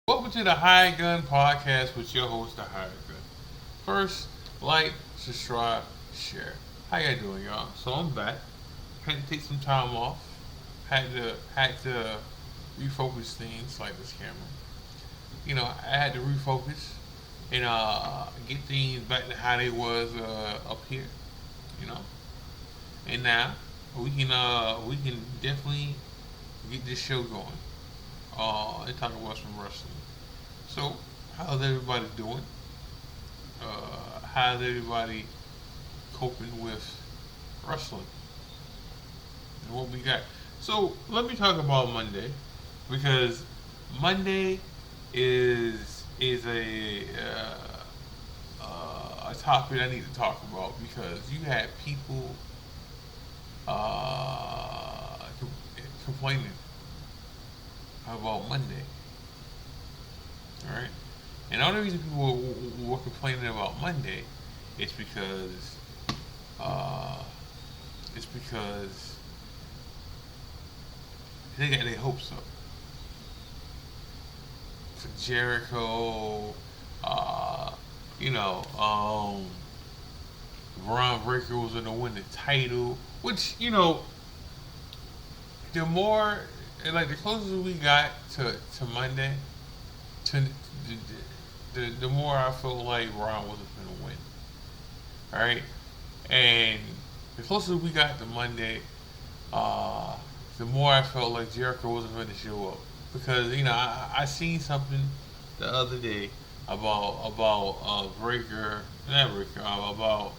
Welcome to the Hired Gun Podcast with your host, the Hired Gun. First, like, subscribe, share. How y'all doing, y'all? So I'm back. Had to take some time off. Had to refocus things like this camera. I had to refocus and get things back to how they was up here. You know, and now we can definitely get this show going. And talk about some wrestling. So, how's everybody doing? How's everybody coping with wrestling and what we got? So, let me talk about Monday because Monday is a topic I need to talk about because you had people com- complaining about Monday. All right, and the only reason people were complaining about Monday is uh, because they got their hopes up for Jericho. Uh, you know, Braun Breaker was gonna win the title, which the more like the closer we got to Monday, to the more I felt like Braun wasn't gonna win. All right, and the closer we got to Monday, uh, the more I felt like Jericho wasn't going to show up because I seen something the other day about Breaker, not Breaker, about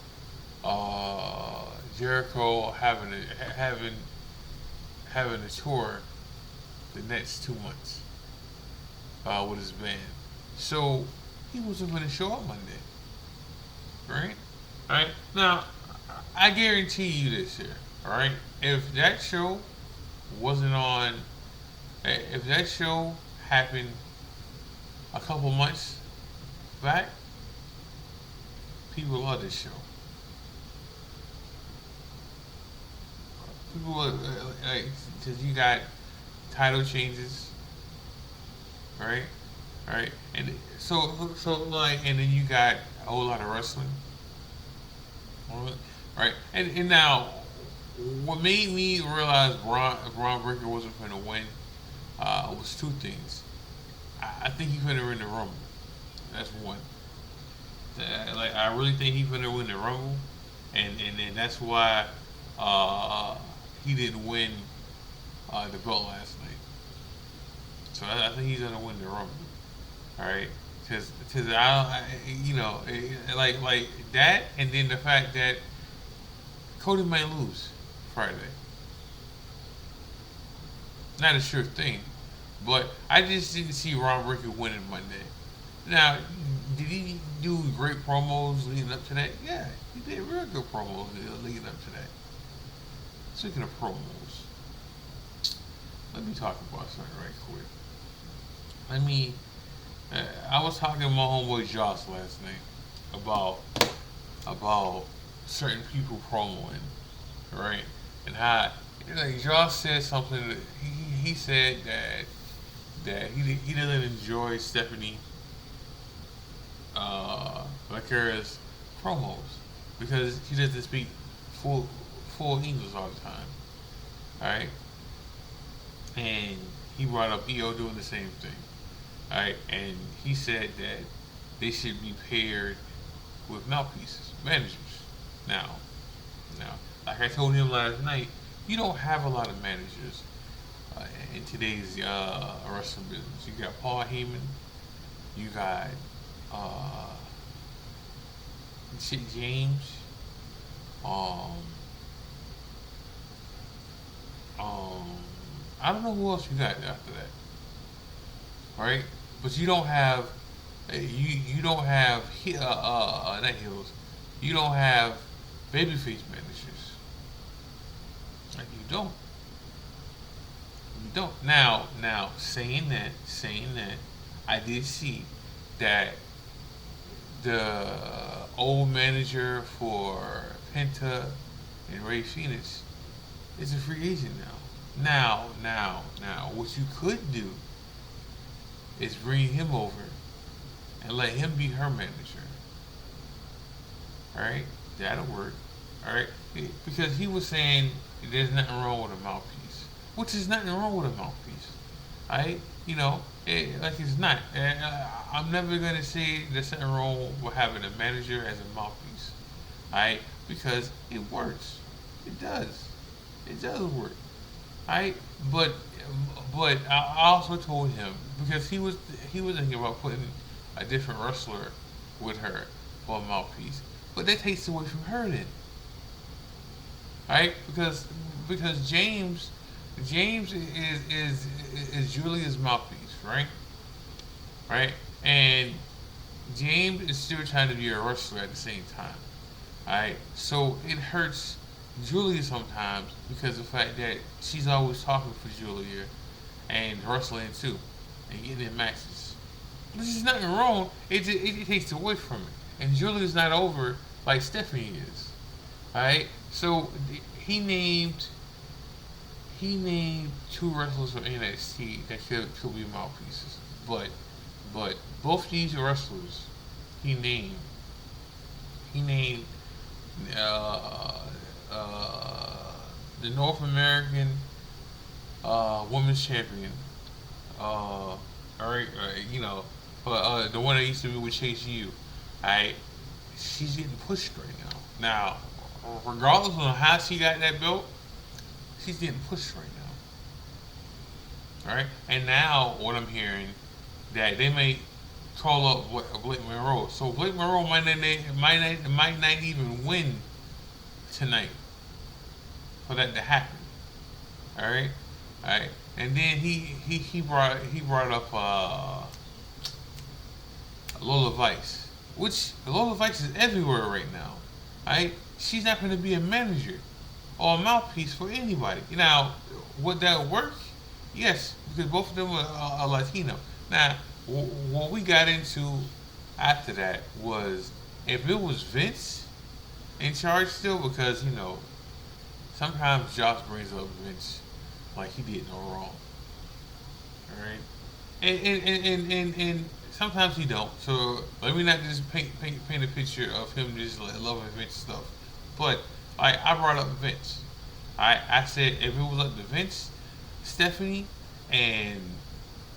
Jericho having a tour the next 2 months with his band. So he wasn't going to show up Monday, right? All right. Now, I guarantee you this here. All right. If that show wasn't on, if that show happened a couple months back, people love this show. People like because you got title changes, right? Right, and and then you got a whole lot of wrestling, right? And now, what made me realize Braun Breaker wasn't going to win was two things. I think he's going to win the Rumble. That's one. Like I really think he's going to win the Rumble, and that's why uh, he didn't win the belt last night. So I think he's going to win the Rumble. All right, because like that, and then the fact that Cody might lose Friday. Not a sure thing, but I just didn't see Ron Breaker winning Monday. Now, did he do great promos leading up to that? Yeah, he did real good promos leading up to that. Speaking of promos, let me talk about something right quick. Let me. I was talking to my homeboy Josh last night about about certain people promoing, right? And how like Josh said something. He said that he doesn't enjoy Stephanie Vaquera's promos because she doesn't speak full full English all the time. All right, and he brought up EO doing the same thing. All right, and he said that they should be paired with mouthpieces, managers. Now, now, like I told him last night, you don't have a lot of managers uh, in today's wrestling business. You got Paul Heyman, you got uh, Chick James, um, um, I don't know who else you got after that, right? But you don't have you don't have not heels, you don't have babyface managers. Like you don't. Now saying that, I did see that the old manager for Penta and Ray Phoenix is a free agent now. Now, what you could do is bring him over and let him be her manager. All right, that'll work. All right, because he was saying there's nothing wrong with a mouthpiece, which is nothing wrong with a mouthpiece. All right, like it's not. I'm never gonna say there's something wrong with having a manager as a mouthpiece. All right, because it works. It does. It does work. I but I also told him because he was thinking about putting a different wrestler with her for a mouthpiece, but that takes away from her then, right? Because James is Julia's mouthpiece, right? Right, and James is still trying to be a wrestler at the same time. Alright, so it hurts Julia sometimes because of the fact that she's always talking for Julia and wrestling too and getting in matches. There's nothing wrong. It takes away from it. And Julia's not over like Stephanie is. Alright? So he named two wrestlers from NXT that could be mouthpieces. But both these wrestlers he named he named uh, the North American women's champion. All right, the one that used to be with Chase U. Alright, she's getting pushed right now. Now, regardless of how she got that belt, she's getting pushed right now. All right, and now what I'm hearing that they may call up Blake Monroe. So Blake Monroe might not even win tonight for that to happen. All right, all right. And then he brought up Lola Vice, which Lola Vice is everywhere right now. Right? She's not going to be a manager or a mouthpiece for anybody. Now, would that work? Yes, because both of them are Latino. Now, what we got into after that was if it was Vince in charge still, because sometimes Josh brings up Vince like he did no wrong. All right, and sometimes he don't. So let me not just paint a picture of him just like loving Vince stuff. But I brought up Vince. I said if it was up to Vince, Stephanie, and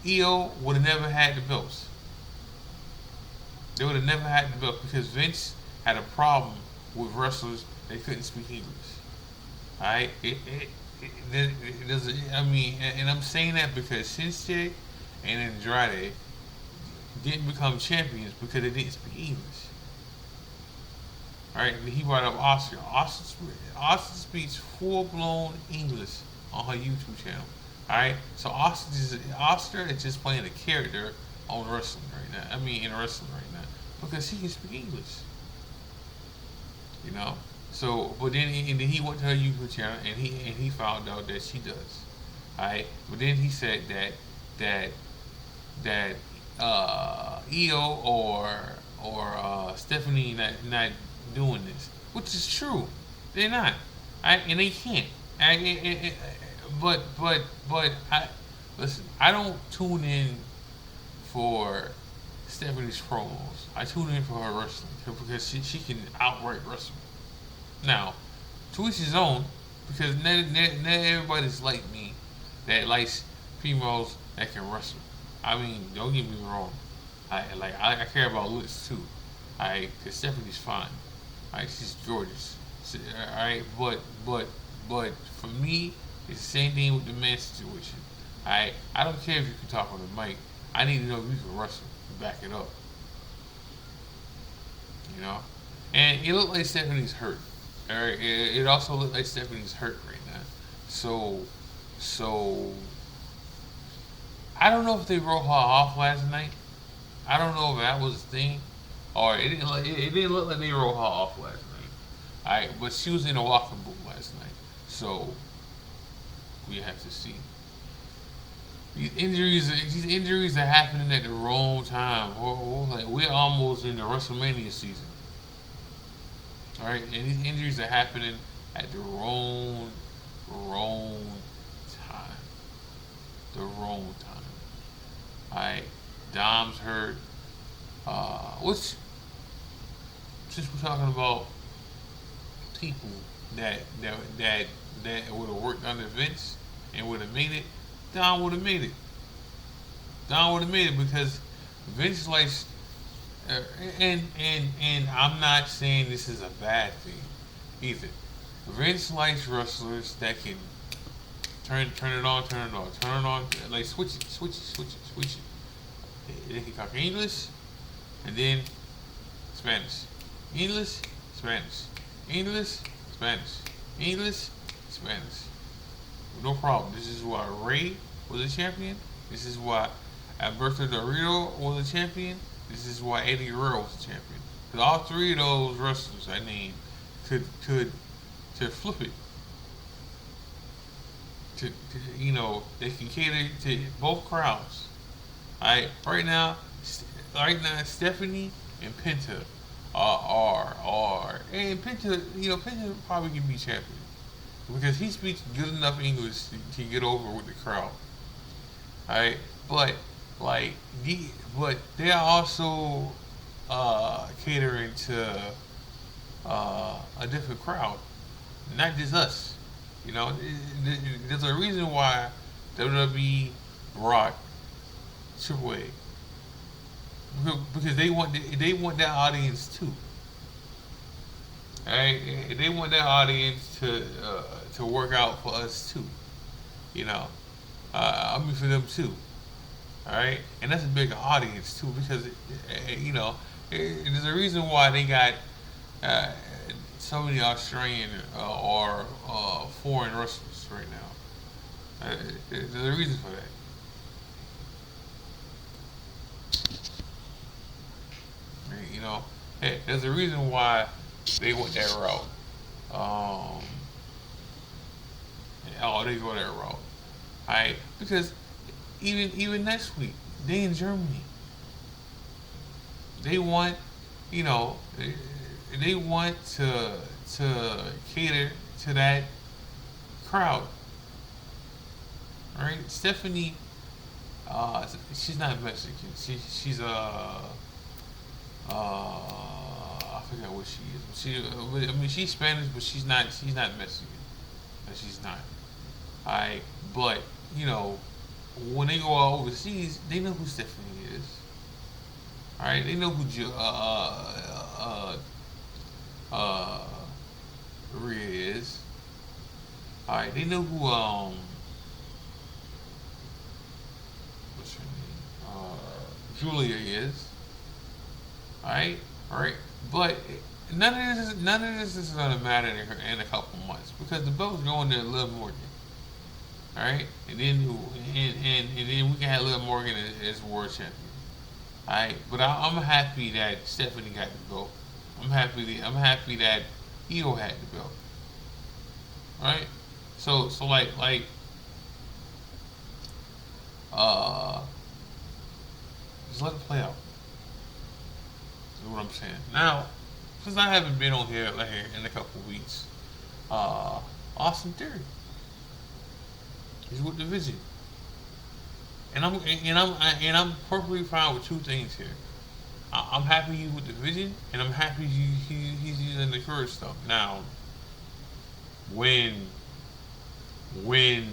EO would have never had the belts. They would have never had the belts because Vince had a problem with wrestlers that couldn't speak English. Alright? It doesn't, I mean, and I'm saying that because Shinsuke and Andrade didn't become champions because they didn't speak English. Alright? He brought up Oscar. Oscar speaks full blown English on her YouTube channel. Alright? So Oscar is just playing a character on wrestling right now. I mean, in wrestling right now. Because he can speak English. You know? So, but then he went to her YouTube channel and he found out that she does. Alright? But then he said that EO or Stephanie not doing this, which is true. They're not. And they can't. But I listen. I don't tune in for Stephanie's promos. I tune in for her wrestling because she can outright wrestle. Now, to each his own, because not everybody's like me that likes females that can wrestle. I mean, don't get me wrong. I care about looks too. Cause Stephanie's fine. She's gorgeous. Alright, but for me, it's the same thing with the man situation. I don't care if you can talk on the mic. I need to know if you can wrestle and back it up. You know? And it looked like Stephanie's hurt. Alright, it also looked like Stephanie's hurt right now. So I don't know if they wrote her off last night. I don't know if that was the thing. Or it didn't look like they wrote her off last night. Alright, but she was in a walking boot last night. So we have to see. These injuries are happening at the wrong time. We're almost in the WrestleMania season. Alright, and these injuries are happening at the wrong time. The wrong time. Alright. Dom's hurt. Which, since we're talking about people that that that that would have worked under Vince and would have made it, Dom would have made it. Dom would have made it because Vince likes, uh, and I'm not saying this is a bad thing either. Vince likes wrestlers that can turn it on, turn it on, turn it on, like switch it, switch it, switch it, switch it. They can talk English and then Spanish, English, Spanish, English, Spanish, English, Spanish. No problem. This is why Ray was a champion. This is why Alberto Del Rio was a champion. This is why Eddie Guerrero was a champion. Because all three of those wrestlers I named could to flip it. They can cater to both crowds. Alright, right now, Stephanie and Penta and Penta probably can be champion because he speaks good enough English to get over with the crowd. Alright, but like but they are also catering to a different crowd, not just us. There's a reason why WWE brought Triple A because they want that audience too. Alright, they want that audience to work out for us too. You know, I mean for them too. All right, and that's a big audience too because there's a reason why they got uh, so many Australian or foreign wrestlers right now. There's a reason for that. Right? There's a reason why they went that route. Um, they go that route. All right, because even next week they in Germany. They want, they want to cater to that crowd. All right, Stephanie, she's not Mexican. I forgot what she is. She's Spanish, but she's not Mexican. She's not. Alright, but when they go out overseas, they know who Stephanie is. Alright, they know who uh, Rhea is. Alright, they know who what's her name? Julia is. Alright, alright, but none of this is gonna matter in a couple months because the belt's going to Liv Morgan. All right, and then we can have Liv Morgan as world champion. All right, but I'm happy that Stephanie got the belt. I'm happy that Io had the belt. All right, so like uh, just let it play out. Is what I'm saying. Now, since I haven't been on here like in a couple of weeks, Austin Theory. He's with the Vision, and I'm perfectly fine with two things here. I'm happy he's with the Vision, and I'm happy he's using the courage stuff. Now, when when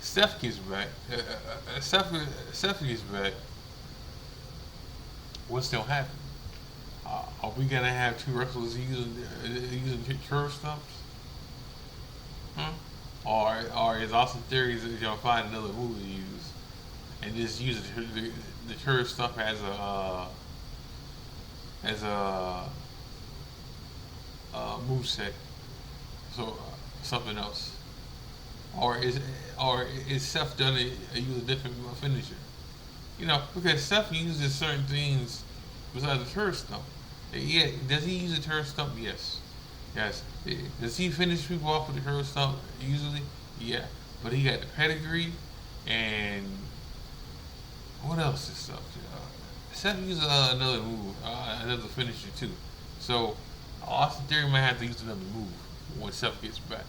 Steph gets back, Steph gets back, what's gonna happen? Are we gonna have two wrestlers using curve stumps? Huh? Or is Austin Theory gonna find another move to use and just use the curve stump as a move set? So something else, or is Seth gonna use a different finisher? Because Seth uses certain things besides the turret stump. Yeah, does he use a turret stump? Yes. Yes. Does he finish people off with the turret stump usually? Yeah. But he got the pedigree and what else is stuff? Seth uses another move, another finisher too. So Austin Theory might have to use another move when Seth gets back.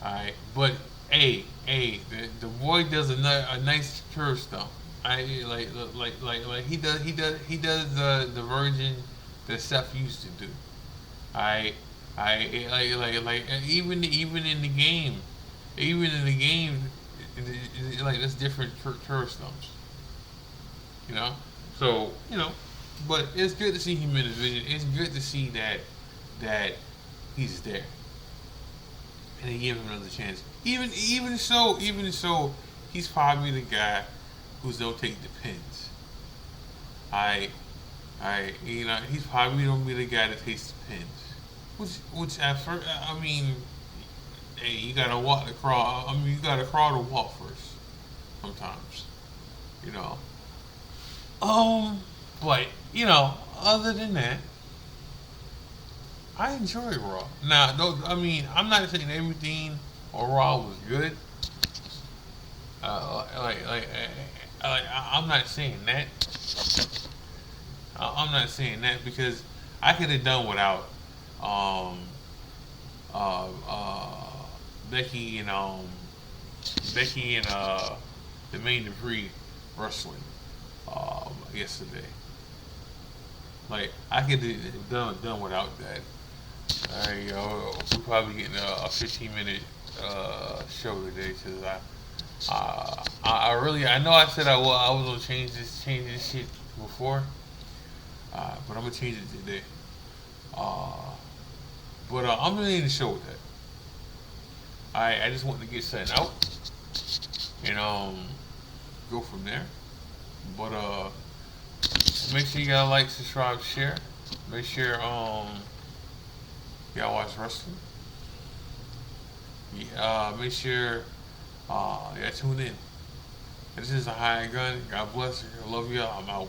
Alright. But The boy does a nice curve stomp. I he does the version that Seth used to do. I even in the game, even in the game, like that's different curve stumps. You know, so but it's good to see him in the vision. It's good to see that he's there, and they give him another chance. Even so, he's probably the guy who's don't take the pins. I he's probably gonna be the guy that takes the pins. Which at first, I mean, hey, you gotta walk the crawl. I mean, you gotta crawl to walk first. Sometimes, you know. Um, but other than that, I enjoy Raw. Now, no, I mean, I'm not saying everything on Raw was good. I'm not saying that. I'm not saying that because I could have done without um, uh, uh, Becky and Becky and the main debris wrestling yesterday. Like I could have done without that. We probably getting a 15-minute show today because I really I know I said I was gonna change this shit before, but I'm gonna change it today. Uh, but I'm really in the show with that. I just want to get something out and go from there. But make sure you gotta like, subscribe, share. Make sure y'all watch wrestling. Make sure y'all tune in. This is a high gun. God bless you. I love y'all. I'm out.